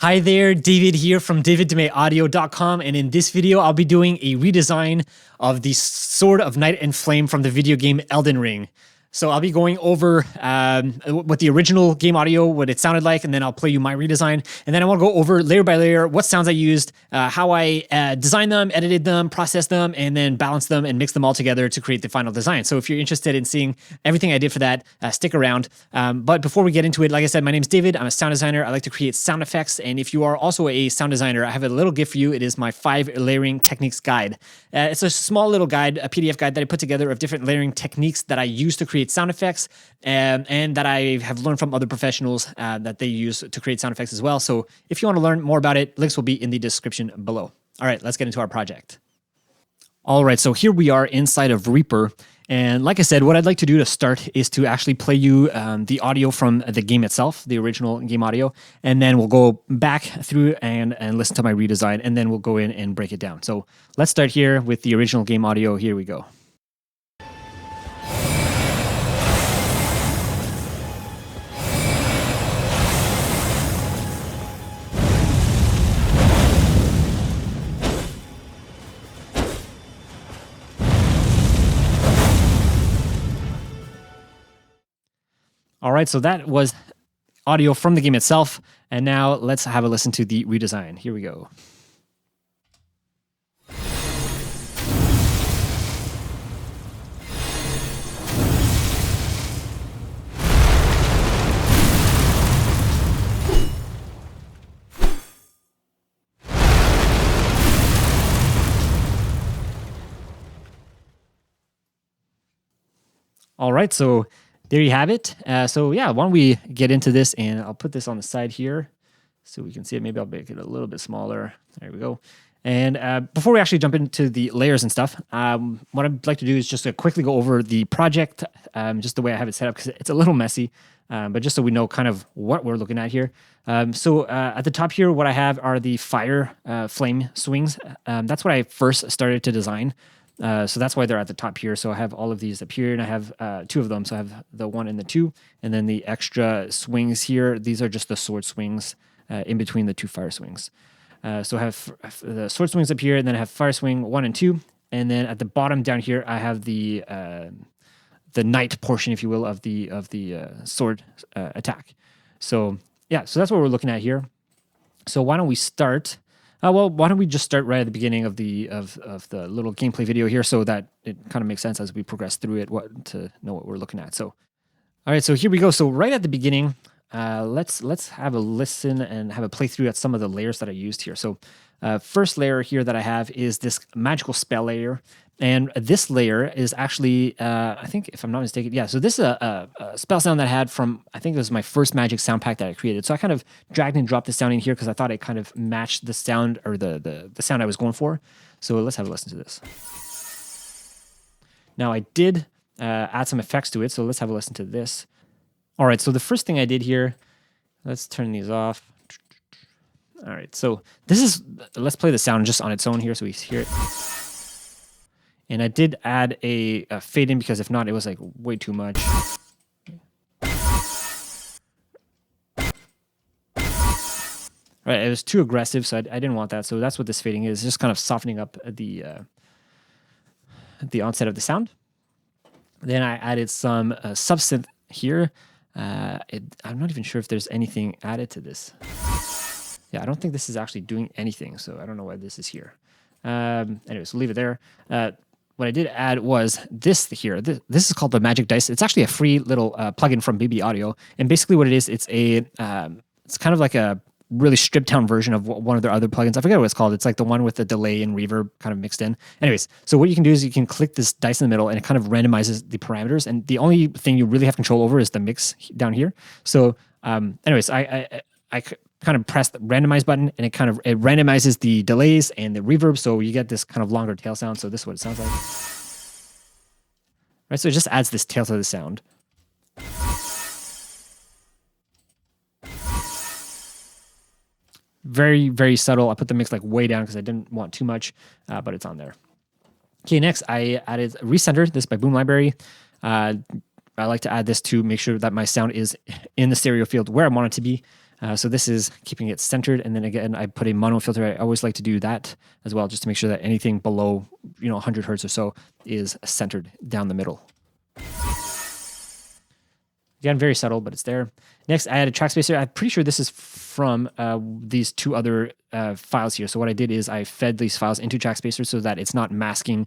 Hi there, David here from daviddumaisaudio.com, and in this video I'll be doing a redesign of the Sword of Night and Flame from the video game Elden Ring. So I'll be going over what the original game audio, what it sounded like, and then I'll play you my redesign. And then I want to go over layer by layer what sounds I used, how I designed them, edited them, processed them, and then balanced them and mixed them all together to create the final design. So if you're interested in seeing everything I did for that, stick around. But before we get into it, like I said, my name's David. I'm a sound designer. I like to create sound effects. And if you are also a sound designer, I have a little gift for you. It is my 5 layering techniques guide. It's a small little guide, a PDF guide that I put together of different layering techniques that I use to create sound effects and that I have learned from other professionals that they use to create sound effects as well. So if you want to learn more about it, links will be in the description below. All right, let's get into our project. All right, so here we are inside of Reaper. And like I said, what I'd like to do to start is to actually play you the audio from the game itself, the original game audio, and then we'll go back through and listen to my redesign, and then we'll go in and break it down. So let's start here with the original game audio. Here we go. All right, so that was audio from the game itself, and now let's have a listen to the redesign. Here we go. All right, so there you have it. So yeah, why don't we get into this, and I'll put this on the side here so we can see it. Maybe I'll make it a little bit smaller. There we go. And before we actually jump into the layers and stuff, what I'd like to do is just to quickly go over the project, just the way I have it set up, because it's a little messy, but just so we know kind of what we're looking at here. So at the top here, what I have are the fire flame swings. That's what I first started to design. So that's why they're at the top here. So I have all of these up here, and I have 2 of them. So I have the 1 and the 2, and then the extra swings here. These are just the sword swings in between the 2 fire swings. So I have the sword swings up here, and then I have fire swing 1 and 2, and then at the bottom down here I have the knight portion, if you will, of the sword attack. So yeah, so that's what we're looking at here. So why don't we start? Well, why don't we just start right at the beginning of the little gameplay video here, so that it kind of makes sense as we progress through it, to know what we're looking at. So, all right, so here we go. So right at the beginning, let's have a listen and have a playthrough at some of the layers that I used here. So, first layer here that I have is this magical spell layer. And this layer is actually, I think, if I'm not mistaken, yeah, so this is a spell sound that I had from, I think it was my first magic sound pack that I created. So I kind of dragged and dropped the sound in here because I thought it kind of matched the sound, or the sound I was going for. So let's have a listen to this. Now I did add some effects to it, so let's have a listen to this. All right, so the first thing I did here, let's turn these off. All right, so let's play the sound just on its own here so we hear it. And I did add a fade in, because if not, it was like way too much. Right, it was too aggressive, so I didn't want that. So that's what this fading is, just kind of softening up the onset of the sound. Then I added some subsynth here. I'm not even sure if there's anything added to this. Yeah, I don't think this is actually doing anything, so I don't know why this is here. Anyways, we'll leave it there. What I did add was this here. This is called the Magic Dice. It's actually a free little plugin from BB Audio, and basically what it is, it's kind of like a really stripped down version of one of their other plugins. I forget what it's called. It's like the one with the delay and reverb kind of mixed in. Anyways, so what you can do is you can click this dice in the middle, and it kind of randomizes the parameters. And the only thing you really have control over is the mix down here. So, anyways, I kind of press the randomize button, and it randomizes the delays and the reverb, so you get this kind of longer tail sound. So this is what it sounds like. Right, so it just adds this tail to the sound. Very, very subtle. I put the mix like way down because I didn't want too much, but it's on there. Okay, next I added Recenter, this by Boom Library. I like to add this to make sure that my sound is in the stereo field where I want it to be. So this is keeping it centered. And then again, I put a mono filter. I always like to do that as well, just to make sure that anything below 100 hertz or so is centered down the middle. Again, very subtle, but it's there. Next, I added track spacer. I'm pretty sure this is from these two other files here. So what I did is I fed these files into track spacer so that it's not masking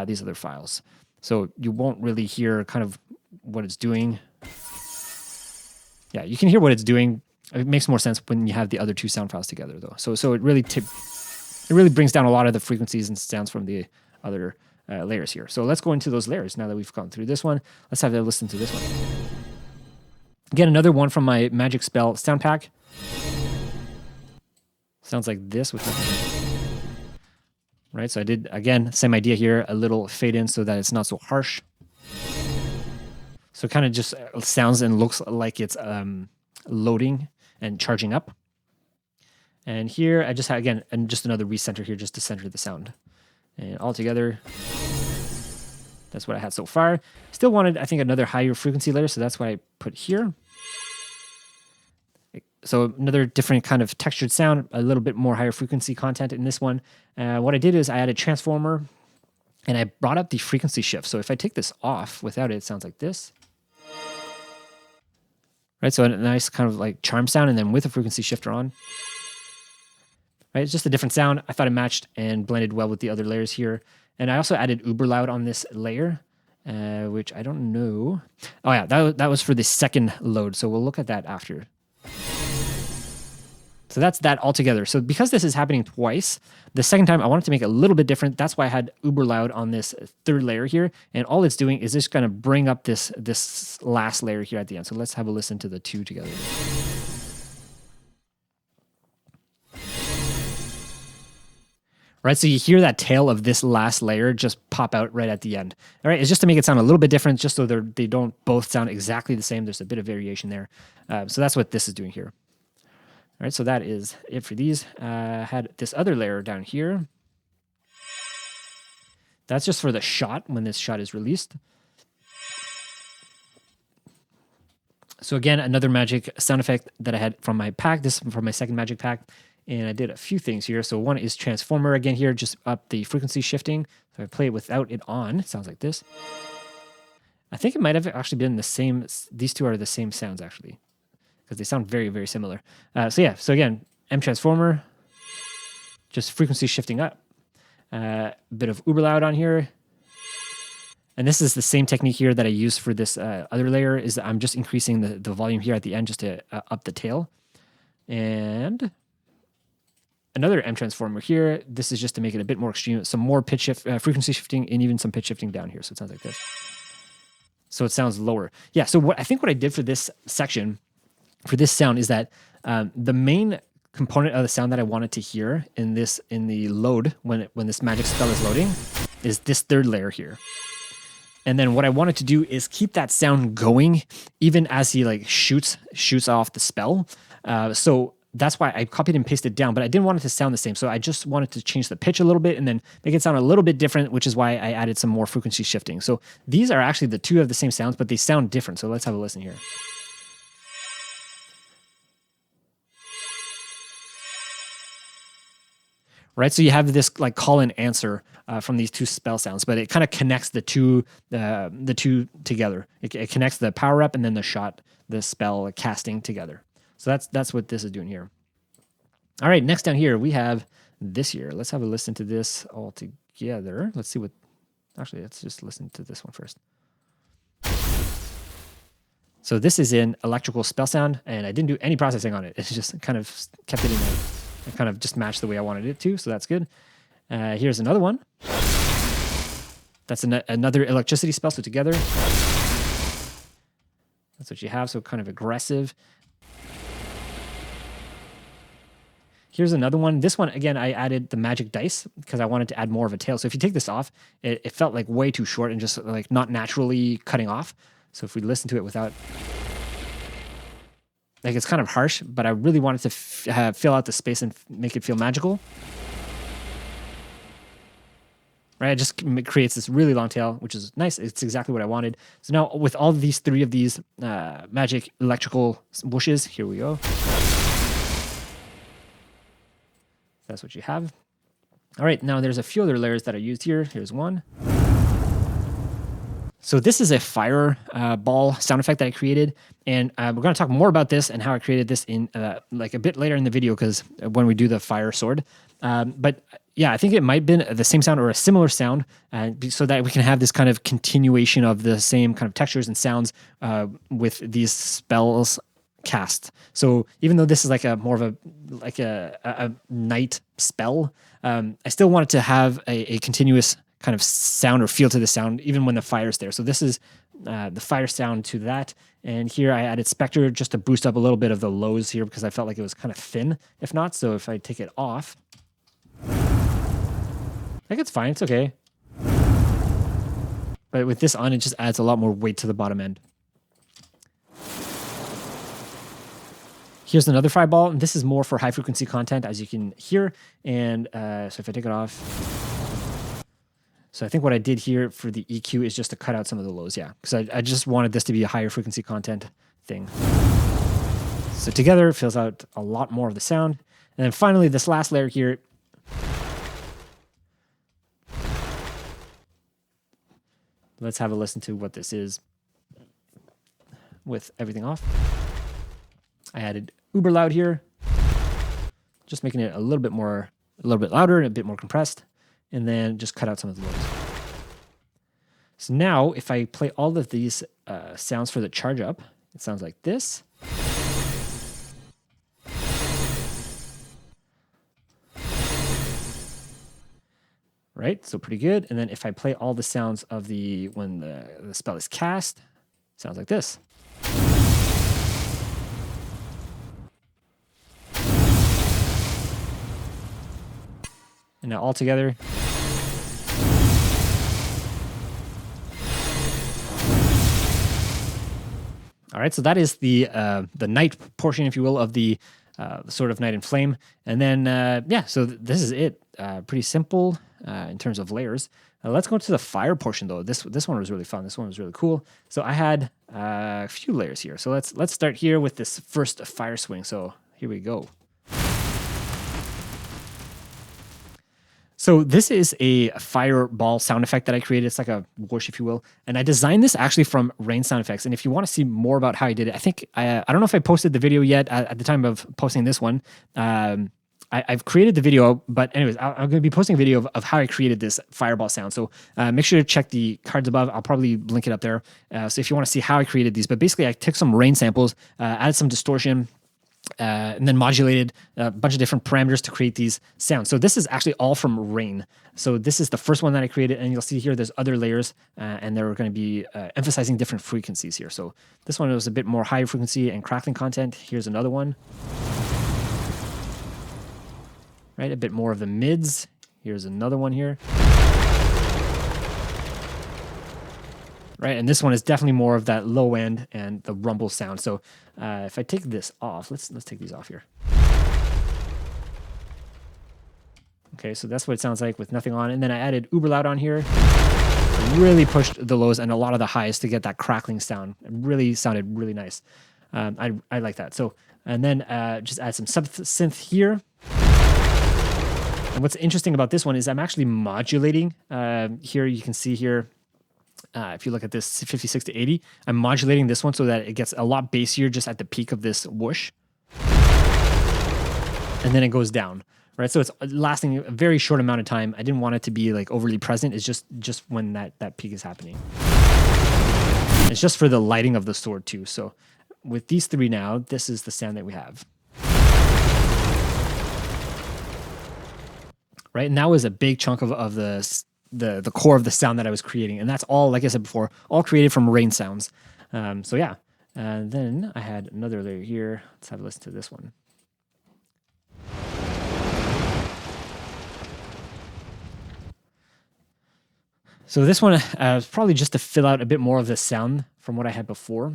these other files. So you won't really hear kind of what it's doing. Yeah, you can hear what it's doing. It makes more sense when you have the other two sound files together, though. So it really brings down a lot of the frequencies and sounds from the other layers here. So let's go into those layers now that we've gone through this one. Let's have a listen to this one. Again, another one from my Magic Spell sound pack. Sounds like this. Right, so I did, again, same idea here, a little fade in so that it's not so harsh. So it kind of just sounds and looks like it's loading and charging up. And here I just had, again, and just another recenter here just to center the sound. And all together, that's what I had so far. Still wanted, I think, another higher frequency layer, so that's what I put here. So another different kind of textured sound, a little bit more higher frequency content in this one. What I did is I added transformer, and I brought up the frequency shift. So if I take this off without it, it sounds like this. Right, so a nice kind of like charm sound, and then with a frequency shifter on. Right, it's just a different sound. I thought it matched and blended well with the other layers here. And I also added uber loud on this layer, which I don't know. Oh yeah, that was for the second load. So we'll look at that after. So that's that all together. So because this is happening twice, the second time I wanted to make it a little bit different. That's why I had uber loud on this third layer here. And all it's doing is just going to bring up this last layer here at the end. So let's have a listen to the two together. Right, so you hear that tail of this last layer just pop out right at the end. All right, it's just to make it sound a little bit different, just so they don't both sound exactly the same. There's a bit of variation there. So that's what this is doing here. All right, so that is it for these. Had this other layer down here. That's just for the shot when this shot is released. So again, another magic sound effect that I had from my pack. This is from my second magic pack. And I did a few things here. So one is transformer again here, just up the frequency shifting. So if I play it without it on, it sounds like this. I think it might have actually been the same. These two are the same sounds actually, because they sound very, very similar. So yeah, so again, M transformer, just frequency shifting up. A bit of uber loud on here. And this is the same technique here that I used for this other layer, is that I'm just increasing the volume here at the end just to up the tail. And another M transformer here. This is just to make it a bit more extreme. Some more pitch shift, frequency shifting, and even some pitch shifting down here. So it sounds like this. So it sounds lower. Yeah, so what I did for this section, for this sound, is that the main component of the sound that I wanted to hear in the load, when this magic spell is loading, is this third layer here. And then what I wanted to do is keep that sound going even as he like shoots off the spell. So that's why I copied and pasted down, but I didn't want it to sound the same. So I just wanted to change the pitch a little bit and then make it sound a little bit different, which is why I added some more frequency shifting. So these are actually the two of the same sounds, but they sound different. So let's have a listen here. Right, so you have this like call and answer from these two spell sounds, but it kind of connects the two together. It connects the power up and then the shot, the spell casting together. So that's what this is doing here. All right, next down here we have this here. Let's have a listen to this all together. Let's see what. Actually, let's just listen to this one first. So this is in electrical spell sound, and I didn't do any processing on it. It's just kind of kept it in there. It kind of just matched the way I wanted it to, so that's good. Here's another one. That's another electricity spell, so together. That's what you have, so kind of aggressive. Here's another one. This one, again, I added the magic dice because I wanted to add more of a tail. So if you take this off, it felt like way too short and just like not naturally cutting off. So if we listen to it without... Like it's kind of harsh, but I really wanted to fill out the space and make it feel magical. Right, it just creates this really long tail, which is nice. It's exactly what I wanted. So now with all these three of these magic electrical whooshes, here we go. that's what you have. All right, now there's a few other layers that I used here. Here's one. So this is a fireball sound effect that I created, and we're going to talk more about this and how I created this in like a bit later in the video, because when we do the fire sword. But yeah, I think it might have been the same sound or a similar sound, so that we can have this kind of continuation of the same kind of textures and sounds with these spells cast. So even though this is like a more of a night spell, I still wanted to have a continuous kind of sound or feel to the sound, even when the fire's there. So this is the fire sound to that. And here I added Spectre just to boost up a little bit of the lows here, because I felt like it was kind of thin, if not. So if I take it off, I think it's fine, it's okay. But with this on, it just adds a lot more weight to the bottom end. Here's another fireball, and this is more for high frequency content, as you can hear. And so if I take it off, so I think what I did here for the EQ is just to cut out some of the lows, yeah, because I just wanted this to be a higher frequency content thing. So together it fills out a lot more of the sound. And then finally, this last layer here, let's have a listen to what this is with everything off. I added uber loud here, just making it a little bit louder and a bit more compressed, and then just cut out some of the lows. So now if I play all of these sounds for the charge up, it sounds like this. Right, so pretty good. And then if I play all the sounds of when the spell is cast, it sounds like this. And now all together. All right, so that is the night portion, if you will, of the Sword of Night and Flame. And then, yeah, so this is it. Pretty simple in terms of layers. Let's go to the fire portion, though. This one was really fun. This one was really cool. So I had a few layers here. So let's start here with this first fire swing. So here we go. So this is a fireball sound effect that I created. It's like a whoosh, if you will. And I designed this actually from Rain Sound Effects. And if you want to see more about how I did it, I think, I don't know if I posted the video yet at the time of posting this one. I've created the video, but anyways, I'm going to be posting a video of how I created this fireball sound. So make sure to check the cards above. I'll probably link it up there. So if you want to see how I created these, but basically I took some rain samples, added some distortion, and then modulated a bunch of different parameters to create these sounds. So this is actually all from Rain. So this is the first one that I created, and you'll see here there's other layers, and they're going to be emphasizing different frequencies here. So this one was a bit more high frequency and crackling content. Here's another one. Right, a bit more of the mids. Here's another one here. Right, and this one is definitely more of that low end and the rumble sound. So if I take this off, let's take these off here. Okay, so that's what it sounds like with nothing on. And then I added uber loud on here. Really pushed the lows and a lot of the highs to get that crackling sound. It really sounded really nice. I like that. So, and then just add some sub synth here. And what's interesting about this one is I'm actually modulating. Here you can see here, if you look at this 56 to 80, I'm modulating this one so that it gets a lot bassier just at the peak of this whoosh. And then it goes down, right? So it's lasting a very short amount of time. I didn't want it to be like overly present. It's just when that peak is happening. It's just for the lighting of the sword too. So with these three now, this is the sound that we have. Right, and that was a big chunk of the core of the sound that I was creating. And that's all, like I said before, all created from Rain sounds. So yeah, and then I had another layer here. Let's have a listen to this one. So this one is probably just to fill out a bit more of the sound from what I had before.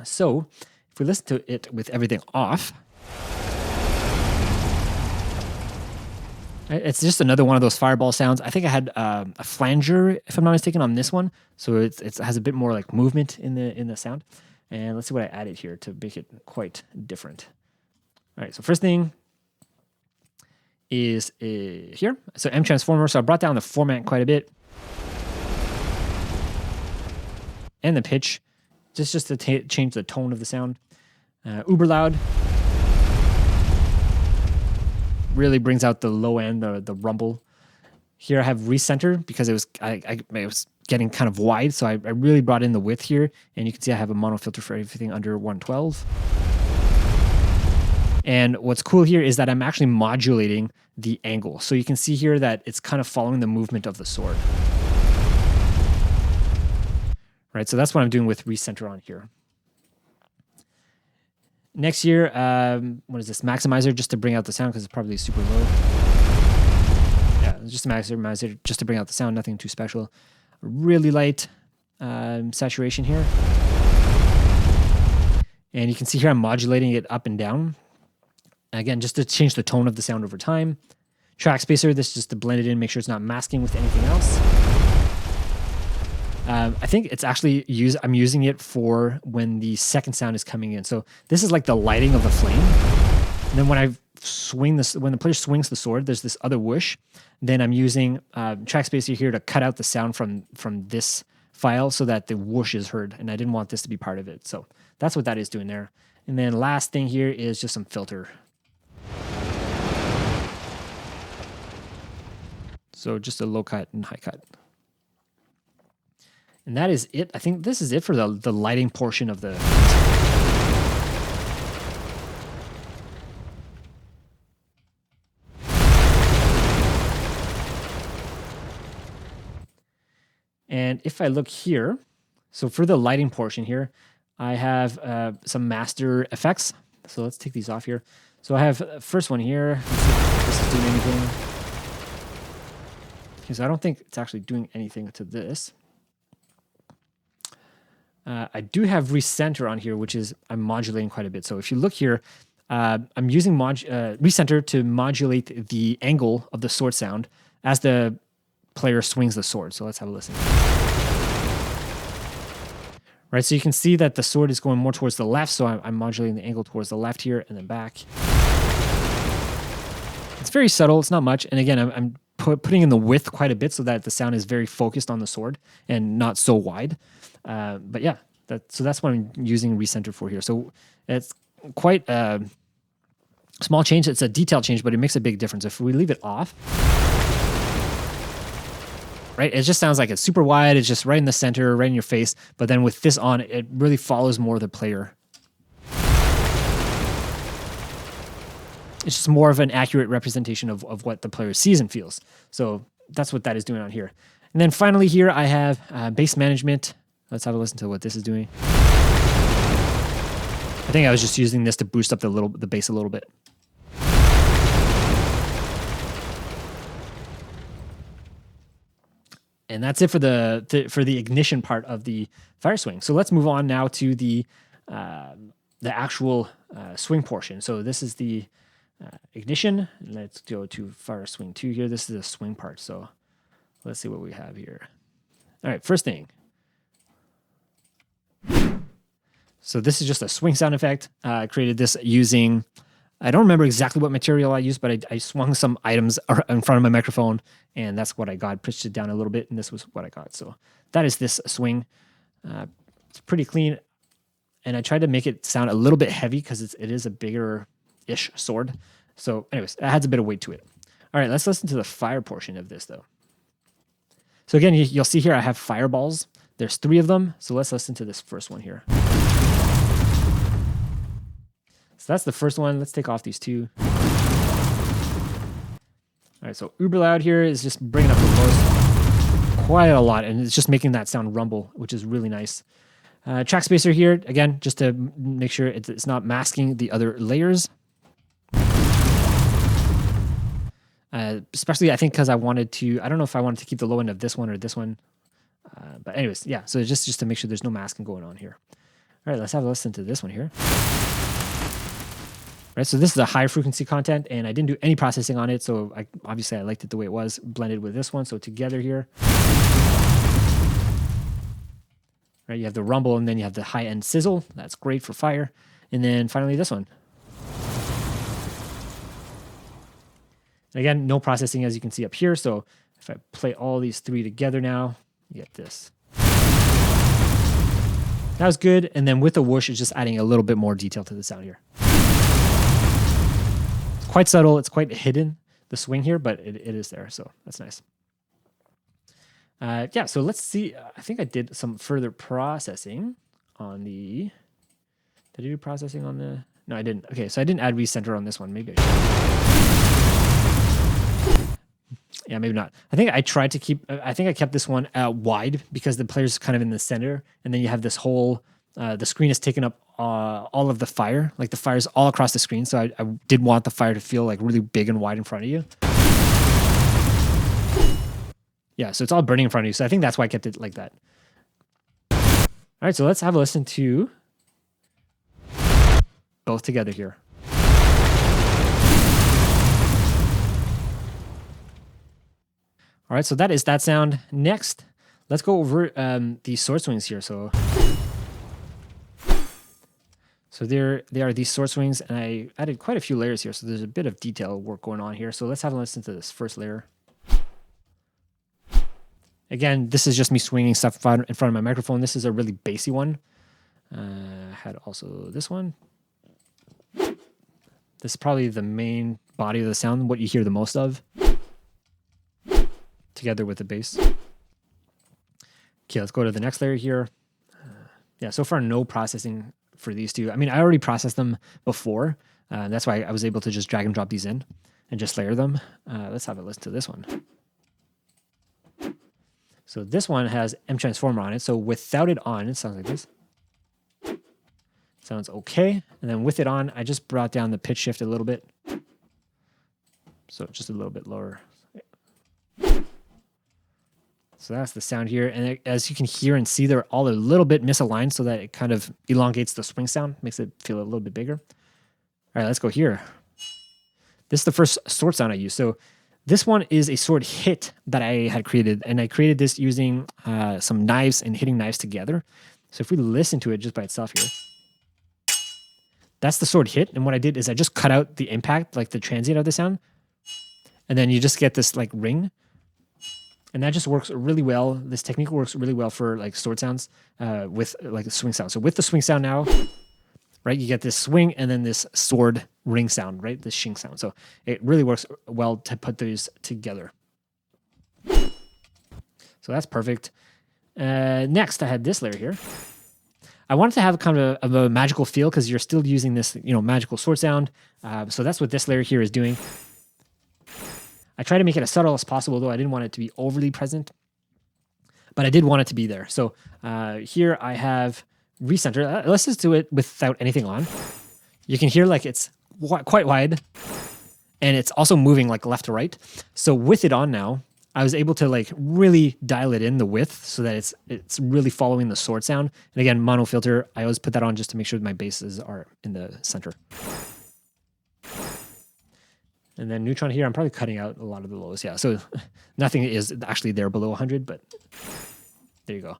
So if we listen to it with everything off, it's just another one of those fireball sounds. I think I had a flanger, if I'm not mistaken, on this one. So it has a bit more like movement in the sound. And let's see what I added here to make it quite different. All right, so first thing, is here. So M transformer. So I brought down the format quite a bit. And the pitch, just to change the tone of the sound. Uber loud. Really brings out the low end, the rumble. Here I have recenter because it was getting kind of wide, so I really brought in the width here, and you can see I have a mono filter for everything under 112. And what's cool here is that I'm actually modulating the angle. So you can see here that it's kind of following the movement of the sword. Right, so that's what I'm doing with recenter on here. Next here, what is this? Maximizer, just to bring out the sound because it's probably super low. Yeah, just a maximizer just to bring out the sound, nothing too special. Really light saturation here. And you can see here I'm modulating it up and down. Again, just to change the tone of the sound over time. Track spacer, this is just to blend it in, make sure it's not masking with anything else. I think it's actually I'm using it for when the second sound is coming in. So this is like the lighting of the flame. And then when I swing this, when the player swings the sword, there's this other whoosh. Then I'm using track spacer here to cut out the sound from this file so that the whoosh is heard. And I didn't want this to be part of it. So that's what that is doing there. And then last thing here is just some filter. So just a low cut and high cut. And that is it. I think this is it for the lighting portion of the... And if I look here, so for the lighting portion here, I have some master effects. So let's take these off here. So I have first one here. Let's see if this is doing anything. Okay, so I don't think it's actually doing anything to this. I do have recenter on here, which is I'm modulating quite a bit. So if you look here, I'm using recenter to modulate the angle of the sword sound as the player swings the sword. So let's have a listen. Right, so you can see that the sword is going more towards the left, so I'm modulating the angle towards the left here and then back. It's very subtle, it's not much. And again, I'm putting in the width quite a bit so that the sound is very focused on the sword and not so wide. But yeah, so that's what I'm using recenter for here. So it's quite a small change. It's a detail change, but it makes a big difference. If we leave it off, right, it just sounds like it's super wide. It's just right in the center, right in your face. But then with this on, it really follows more the player. It's just more of an accurate representation of what the player sees and feels. So that's what that is doing on here. And then finally here, I have bass management. Let's have a listen to what this is doing. I think I was just using this to boost up the bass a little bit. And that's it for the ignition part of the fire swing. So let's move on now to the actual swing portion. So this is the ignition. Let's go to fire swing 2 here. This is the swing part. So let's see what we have here. All right, first thing. So this is just a swing sound effect. I created this using, I don't remember exactly what material I used, but I swung some items in front of my microphone, and that's what I got. Pushed it down a little bit, and this was what I got. So that is this swing. It's pretty clean, and I tried to make it sound a little bit heavy because it is a bigger-ish sword. So anyways, it adds a bit of weight to it. All right, let's listen to the fire portion of this, though. So again, you'll see here I have fireballs. There's 3 of them, so let's listen to this first one here. So that's the first one. Let's take off these 2. All right, so uber loud here is just bringing up the lows quite a lot, and it's just making that sound rumble, which is really nice. Track spacer here, again, just to make sure it's not masking the other layers. Especially, I think, because I don't know if I wanted to keep the low end of this one or this one. But anyways, yeah, so just to make sure there's no masking going on here. All right, let's have a listen to this one here. Right, so this is a high frequency content, and I didn't do any processing on it, so obviously I liked it the way it was, blended with this one. So together here, right, you have the rumble, and then you have the high-end sizzle. That's great for fire. And then finally this one. And again, no processing as you can see up here. So if I play all these three together now, you get this. That was good. And then with the whoosh, it's just adding a little bit more detail to the sound here. It's quite subtle. It's quite hidden, the swing here, but it is there. So that's nice. Yeah, so let's see. I think I did some further processing on the... Did I do processing on the... No, I didn't. Okay, so I didn't add recenter on this one. Maybe I should. Yeah, maybe not. I think I tried to keep... I think I kept this one wide because the player's kind of in the center. And then you have this whole... the screen is taking up all of the fire. Like the fire's all across the screen. So I did want the fire to feel like really big and wide in front of you. Yeah, so it's all burning in front of you. So I think that's why I kept it like that. All right, so let's have a listen to both together here. All right, so that is that sound. Next, let's go over the sword swings here. So there they are, these sword swings, and I added quite a few layers here. So there's a bit of detail work going on here. So let's have a listen to this first layer. Again, this is just me swinging stuff in front of my microphone. This is a really bassy one. I had also this one. This is probably the main body of the sound, what you hear the most of, together with the bass. Okay, let's go to the next layer here. Yeah, so far no processing for these two. I mean, I already processed them before. That's why I was able to just drag and drop these in and just layer them. Let's have a listen to this one. So this one has M transformer on it. So without it on, it sounds like this. Sounds okay. And then with it on, I just brought down the pitch shift a little bit. So just a little bit lower. So that's the sound here. And as you can hear and see, they're all a little bit misaligned so that it kind of elongates the swing sound, makes it feel a little bit bigger. All right, let's go here. This is the first sword sound I used. So this one is a sword hit that I had created, and I created this using some knives and hitting knives together. So if we listen to it just by itself here, that's the sword hit. And what I did is I just cut out the impact, like the transient of the sound, and then you just get this like ring, and that just works really well. This technique works really well for like sword sounds with like a swing sound. So with the swing sound now, right, you get this swing and then this sword ring sound, right? This shing sound. So it really works well to put these together. So that's perfect. Next, I had this layer here. I wanted to have kind of a magical feel because you're still using this, magical sword sound. So that's what this layer here is doing. I try to make it as subtle as possible, though. I didn't want it to be overly present, but I did want it to be there. So here I have recenter. Let's just do it without anything on. You can hear like it's quite wide, and it's also moving like left to right. So with it on now, I was able to like really dial it in the width so that it's really following the sword sound. And again, mono filter, I always put that on just to make sure that my basses are in the center. And then neutron here, I'm probably cutting out a lot of the lows. Yeah, so nothing is actually there below 100, but there you go.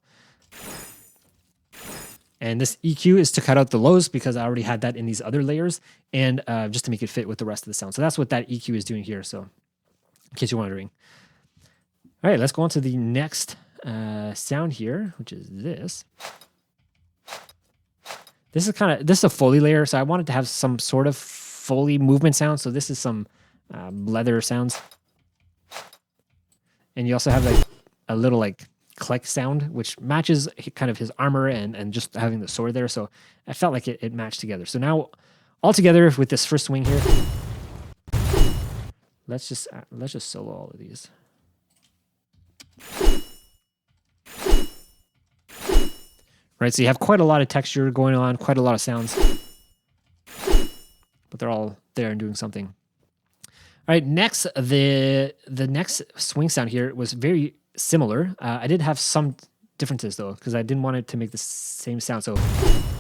And this EQ is to cut out the lows because I already had that in these other layers, and just to make it fit with the rest of the sound. So that's what that EQ is doing here. So in case you're wondering. All right, let's go on to the next sound here, which is this. This is a Foley layer. So I wanted to have some sort of Foley movement sound. So this is some leather sounds. And you also have like a little like click sound, which matches kind of his armor and just having the sword there. So I felt like it matched together. So now all together with this first swing here, let's just solo all of these. Right, so you have quite a lot of texture going on, quite a lot of sounds, but they're all there and doing something. All right, next, the next swing sound here was very similar. I did have some differences though, because I didn't want it to make the same sound. So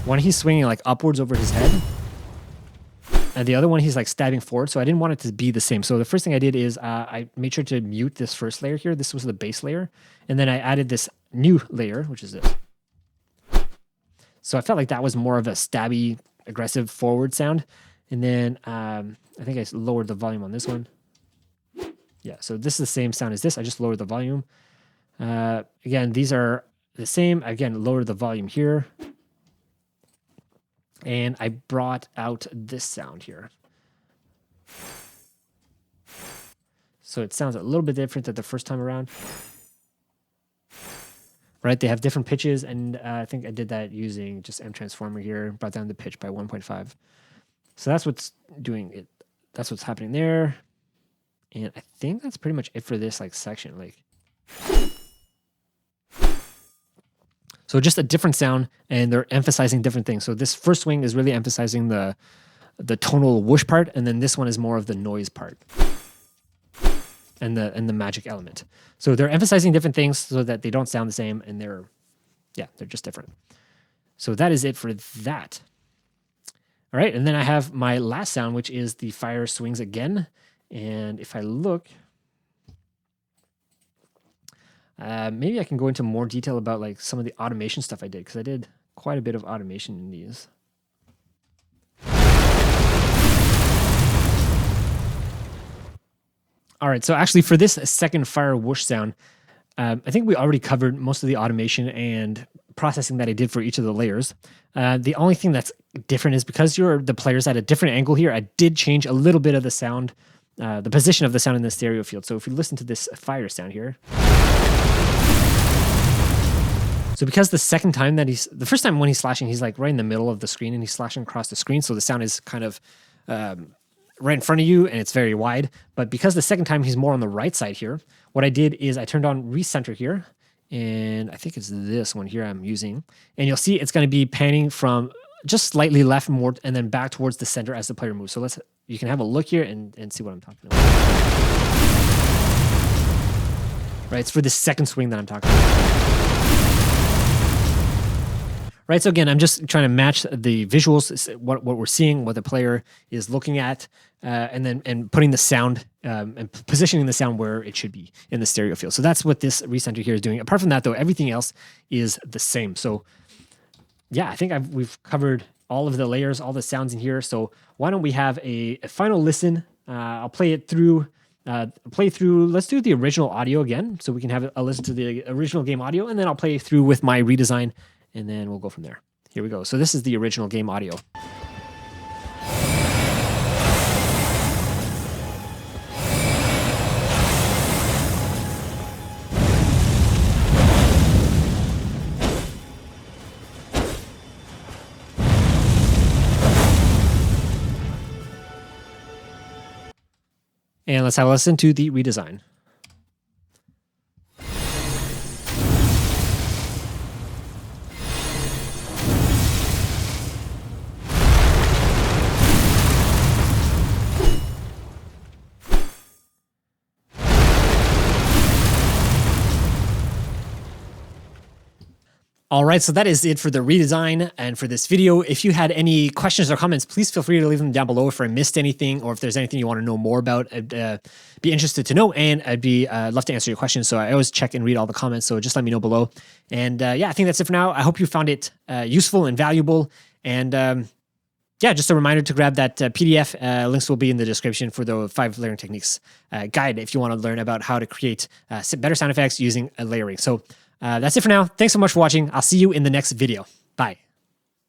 one he's swinging like upwards over his head, and the other one he's like stabbing forward. So I didn't want it to be the same. So the first thing I did is I made sure to mute this first layer here. This was the base layer, and then I added this new layer, which is this. So I felt like that was more of a stabby, aggressive forward sound. And then I think I lowered the volume on this one. Yeah, so this is the same sound as this. I just lowered the volume. Again, these are the same. Again, lower the volume here. And I brought out this sound here. So it sounds a little bit different than the first time around. Right, they have different pitches, and I think I did that using just M Transformer here, brought down the pitch by 1.5. So that's what's doing it. That's what's happening there. And I think that's pretty much it for this like section. Like, so just a different sound, and they're emphasizing different things. So this first swing is really emphasizing the tonal whoosh part, and then this one is more of the noise part. And the magic element. So they're emphasizing different things so that they don't sound the same, and they're just different. So that is it for that. All right, and then I have my last sound, which is the fire swings again. And if I look, maybe I can go into more detail about like some of the automation stuff I did, because I did quite a bit of automation in these. All right, so actually for this second fire whoosh sound, I think we already covered most of the automation and processing that I did for each of the layers. The only thing that's different is because the player's at a different angle here, I did change a little bit of the sound, the position of the sound in the stereo field. So if we listen to this fire sound here. So because the first time when he's slashing, he's like right in the middle of the screen and he's slashing across the screen. So the sound is kind of right in front of you and it's very wide. But because the second time he's more on the right side here, what I did is I turned on recenter here, and I think it's this one here I'm using. And you'll see it's going to be panning from just slightly left more and then back towards the center as the player moves. So you can have a look here and see what I'm talking about. Right, it's for the second swing that I'm talking about. Right, so again, I'm just trying to match the visuals, what we're seeing, what the player is looking at, and putting the sound and positioning the sound where it should be in the stereo field. So that's what this recenter here is doing. Apart from that, though, everything else is the same. So yeah, I think we've covered all of the layers, all the sounds in here. So why don't we have a final listen? I'll play it through. Let's do the original audio again, so we can have a listen to the original game audio, and then I'll play through with my redesign. And then we'll go from there. Here we go. So this is the original game audio. And let's have a listen to the redesign. All right, so that is it for the redesign and for this video. If you had any questions or comments, please feel free to leave them down below if I missed anything, or if there's anything you want to know more about. I'd be interested to know, and I'd be love to answer your questions. So I always check and read all the comments, so just let me know below. And yeah, I think that's it for now. I hope you found it useful and valuable. And yeah, just a reminder to grab that PDF. Links will be in the description for the 5 layering techniques guide if you want to learn about how to create better sound effects using layering. So that's it for now. Thanks so much for watching. I'll see you in the next video. Bye.